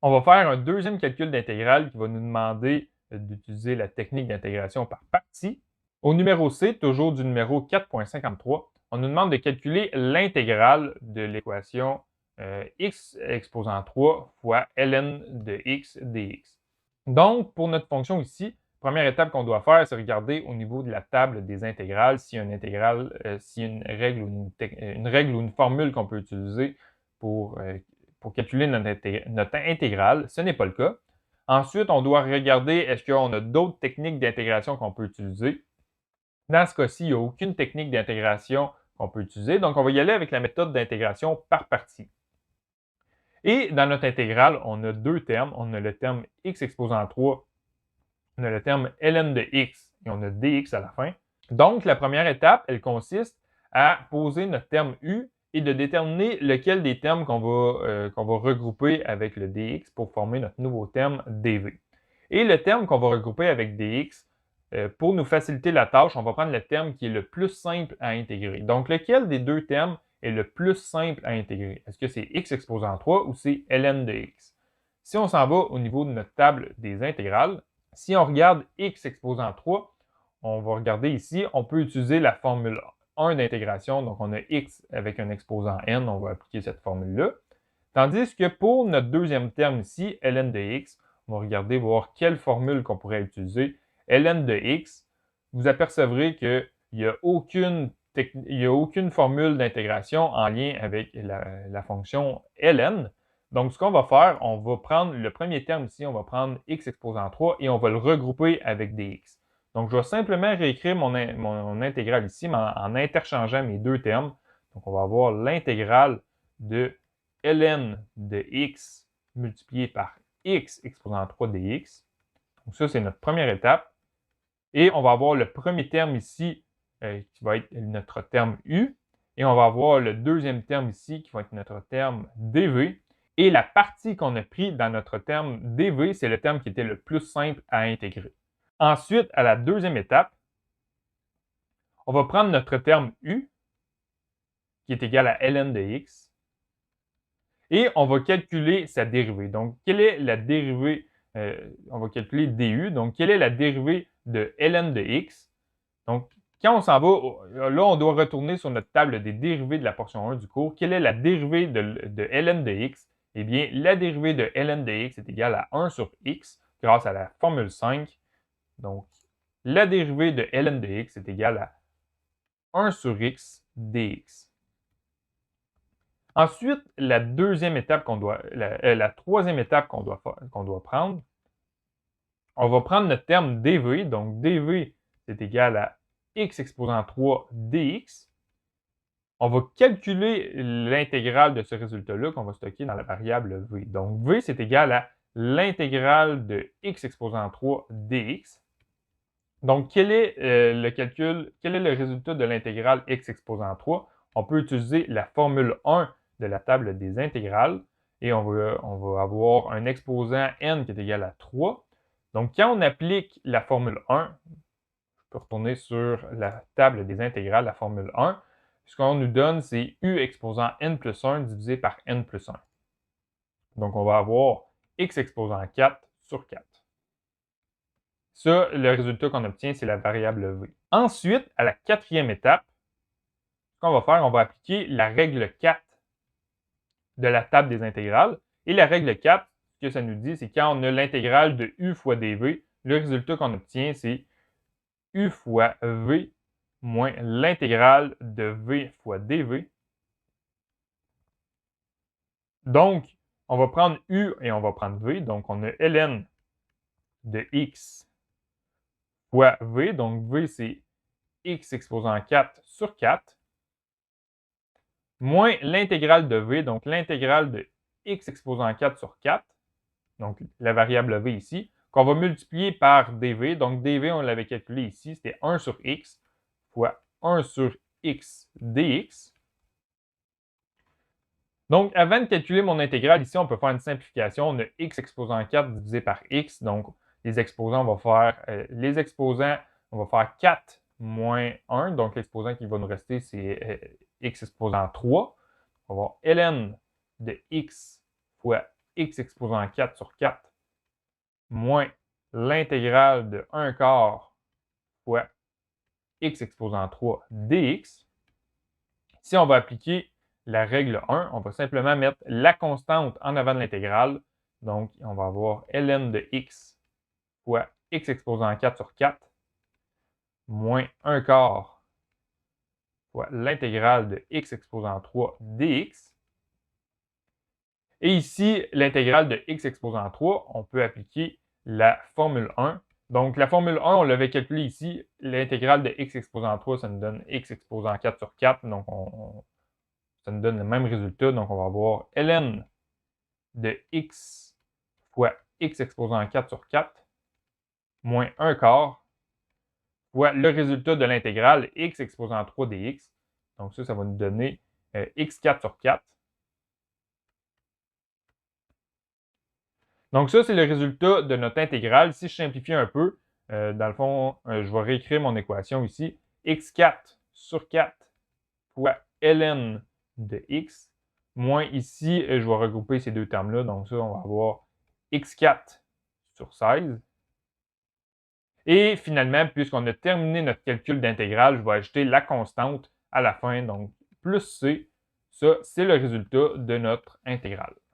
On va faire un deuxième calcul d'intégrale qui va nous demander d'utiliser la technique d'intégration par partie. Au numéro C, toujours du numéro 4.53, on nous demande de calculer l'intégrale de l'équation x exposant 3 fois ln de x dx. Donc, pour notre fonction ici, première étape qu'on doit faire, c'est regarder au niveau de la table des intégrales s'il y a une intégrale, s'il y a une règle ou une formule qu'on peut utiliser pour calculer notre intégrale. Ce n'est pas le cas. Ensuite, on doit regarder est-ce qu'on a d'autres techniques d'intégration qu'on peut utiliser. Dans ce cas-ci, il n'y a aucune technique d'intégration qu'on peut utiliser. Donc, on va y aller avec la méthode d'intégration par partie. Et dans notre intégrale, on a deux termes. On a le terme x exposant 3, on a le terme ln de x et on a dx à la fin. Donc, la première étape, elle consiste à poser notre terme u et de déterminer lequel des termes qu'on va regrouper avec le dx pour former notre nouveau terme dv. Et le terme qu'on va regrouper avec dx, pour nous faciliter la tâche, on va prendre le terme qui est le plus simple à intégrer. Donc, lequel des deux termes est le plus simple à intégrer? Est-ce que c'est x exposant 3 ou c'est ln de x? Si on s'en va au niveau de notre table des intégrales, si on regarde x exposant 3, on va regarder ici, on peut utiliser la formule 1 d'intégration. Donc, on a x avec un exposant n, on va appliquer cette formule-là. Tandis que pour notre deuxième terme ici, ln de x, on va regarder, voir quelle formule qu'on pourrait utiliser. ln de x, vous apercevrez qu'il n'y a aucune formule d'intégration en lien avec la fonction ln. Donc, ce qu'on va faire, on va prendre le premier terme ici, on va prendre x exposant 3 et on va le regrouper avec dx. Donc, je vais simplement réécrire mon intégrale ici, mais en interchangeant mes deux termes. Donc, on va avoir l'intégrale de ln de x multiplié par x exposant 3 dx. Donc, ça, c'est notre première étape. Et on va avoir le premier terme ici qui va être notre terme u. Et on va avoir le deuxième terme ici qui va être notre terme dv. Et la partie qu'on a pris dans notre terme dv, c'est le terme qui était le plus simple à intégrer. Ensuite, à la deuxième étape, on va prendre notre terme u, qui est égal à ln de x, et on va calculer sa dérivée. Donc, quelle est la dérivée? On va calculer du. Donc, quelle est la dérivée de ln de x? Donc, quand on s'en va, là, on doit retourner sur notre table des dérivées de la portion 1 du cours. Quelle est la dérivée de ln de x? Eh bien, la dérivée de ln de x est égale à 1 sur x grâce à la formule 5. Donc, la dérivée de ln de x est égale à 1 sur x dx. Ensuite, la troisième étape qu'on doit prendre, on va prendre notre terme dv. Donc, dv, c'est égal à x exposant 3 dx. On va calculer l'intégrale de ce résultat-là qu'on va stocker dans la variable v. Donc, v, c'est égal à l'intégrale de x exposant 3 dx. Donc, quel est le résultat de l'intégrale x exposant 3? On peut utiliser la formule 1 de la table des intégrales et on va avoir un exposant n qui est égal à 3. Donc, quand on applique la formule 1, je peux retourner sur la table des intégrales, la formule 1, ce qu'on nous donne, c'est u exposant n plus 1 divisé par n plus 1. Donc, on va avoir x exposant 4 sur 4. Ça, le résultat qu'on obtient, c'est la variable v. Ensuite, à la quatrième étape, ce qu'on va faire, on va appliquer la règle 4 de la table des intégrales. Et la règle 4, ce que ça nous dit, c'est quand on a l'intégrale de u fois dv, le résultat qu'on obtient, c'est u fois v moins l'intégrale de v fois dv. Donc, on va prendre u et on va prendre v. Donc, on a ln de x fois v. Donc, v, c'est x exposant 4 sur 4. Moins l'intégrale de v, donc l'intégrale de x exposant 4 sur 4, donc la variable v ici, qu'on va multiplier par dv. Donc dv, on l'avait calculé ici, c'était 1 sur x fois 1 sur x dx. Donc, avant de calculer mon intégrale, ici, on peut faire une simplification. On a x exposant 4 divisé par x. Donc, les exposants, on va faire 4 moins 1. Donc, l'exposant qui va nous rester, c'est x exposant 3. On va avoir ln de x fois x exposant 4 sur 4 moins l'intégrale de 1 quart fois x exposant 3 dx. Si on va appliquer la règle 1, on va simplement mettre la constante en avant de l'intégrale. Donc, on va avoir ln de x fois x exposant 4 sur 4 moins 1 quart fois l'intégrale de x exposant 3 dx. Et ici, l'intégrale de x exposant 3, on peut appliquer la formule 1. Donc, la formule 1, on l'avait calculée ici. L'intégrale de x exposant 3, ça nous donne x exposant 4 sur 4. Donc, ça nous donne le même résultat. Donc, on va avoir ln de x fois x exposant 4 sur 4 moins 1 quart fois le résultat de l'intégrale x exposant 3 dx. Donc, ça va nous donner x4 sur 4. Donc ça, c'est le résultat de notre intégrale. Si je simplifie un peu, dans le fond, je vais réécrire mon équation ici. x4 sur 4 fois ln de x, moins ici, je vais regrouper ces deux termes-là. Donc ça, on va avoir x4 sur 16. Et finalement, puisqu'on a terminé notre calcul d'intégrale, je vais ajouter la constante à la fin. Donc plus c, ça, c'est le résultat de notre intégrale.